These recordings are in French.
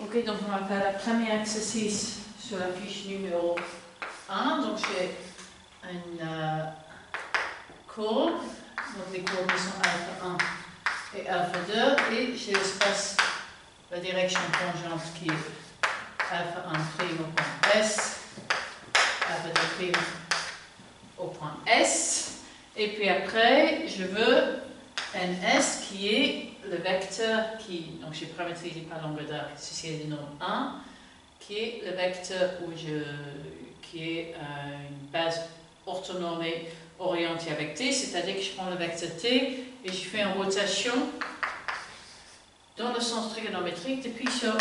Ok, donc on va faire le premier exercice sur la fiche numéro 1. Donc j'ai une courbe, donc les courbes sont alpha 1 et alpha 2, et j'ai l'espace, la direction tangente qui est alpha 1' au point S, alpha 2' au point S, et puis après je veux NS qui est le vecteur qui, donc j'ai paramétrisé par l'angle d'arc, ceci est le nom 1, qui est le vecteur qui est une base orthonormée orientée avec T, c'est-à-dire que je prends le vecteur T et je fais une rotation dans le sens trigonométrique depuis sur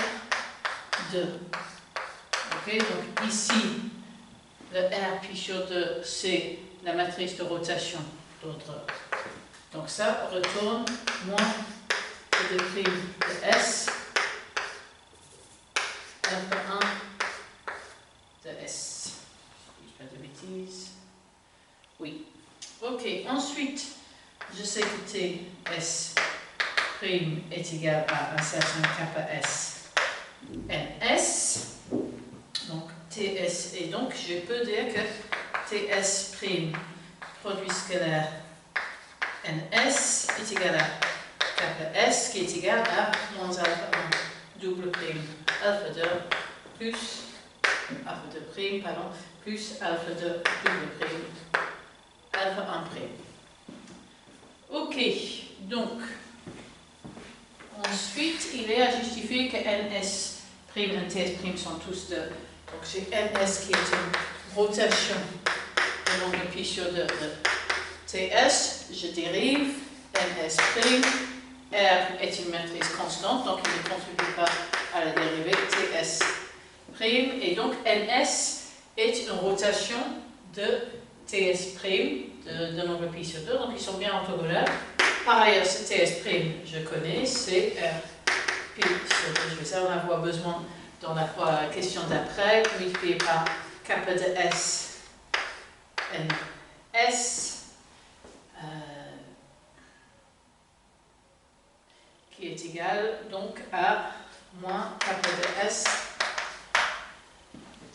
2. Ok, donc ici, le R pi sur 2, c'est la matrice de rotation d'ordre. Donc ça retourne moins que 2' de S, alpha 1 de S. Je ne dis pas de bêtises. Oui. Ok, ensuite, je sais que TS' est égal à un certain kappa S NS. Donc TS, et donc je peux dire que TS' produit scalaire NS est égal à kappa S qui est égal à moins alpha 1 double prime alpha 2 plus alpha 2 prime, pardon, plus alpha 2 double prime alpha 1 prime. Ok, donc ensuite il est à justifier que NS prime et TS' sont tous de. Donc j'ai NS qui est une rotation de l'angle pi sur 2 de TS, je dérive NS', R est une matrice constante, donc il ne contribue pas à la dérivée TS', et donc NS est une rotation de TS', de l'angle pi sur 2, donc ils sont bien orthogonaux. Par ailleurs, ce TS', je connais, c'est R pi sur 2, je vais ça en avoir besoin dans la question d'après, multiplié par kappa de S, NS, qui est égal donc à moins kappa de S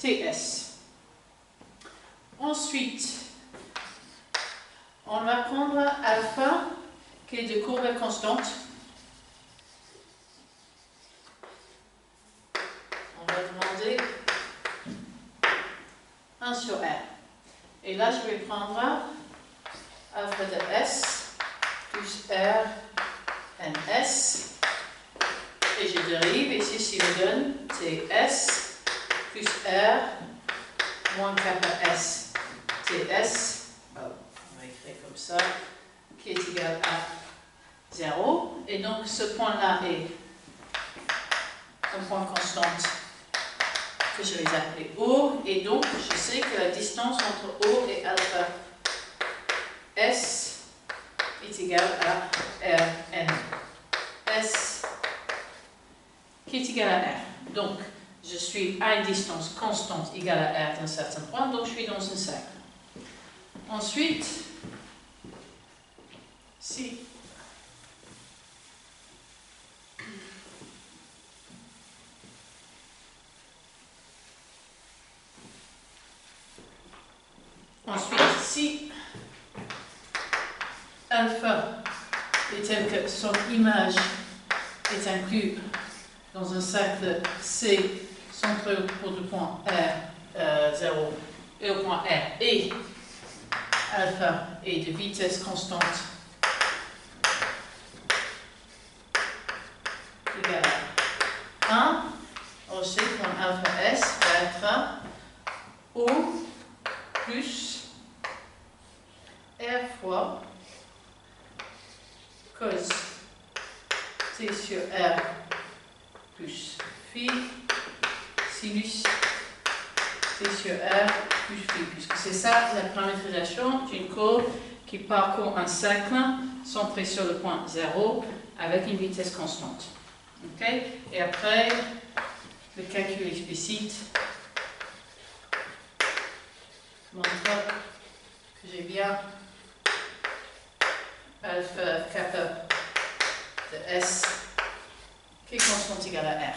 TS. Ensuite, on va prendre alpha qui est de courbe constante. On va demander 1 sur R. Et là, je vais prendre alpha de S plus R NS, et je dérive, et ceci me donne TS plus R moins kappa S TS, on va écrire comme ça, qui est égal à 0, et donc ce point-là est un point constant que je vais appeler O, et donc je sais que la distance entre O et alpha S est égale à RNS qui est égal à R. Donc, je suis à une distance constante égale à R d'un certain point, donc je suis dans un cercle. Ensuite, si alpha est tel que son image est inclus dans un cercle C centré autour du point R 0 et au point R, et alpha est de vitesse constante égale à 1, on sait que mon alpha S va être O plus R fois cos T sur R plus phi sinus T sur R plus phi, puisque c'est ça la paramétrisation d'une courbe qui parcourt un cercle centré sur le point 0 avec une vitesse constante. Okay? Et après, le calcul explicite montre que j'ai bien alpha kappa de S qui est constante égale à R.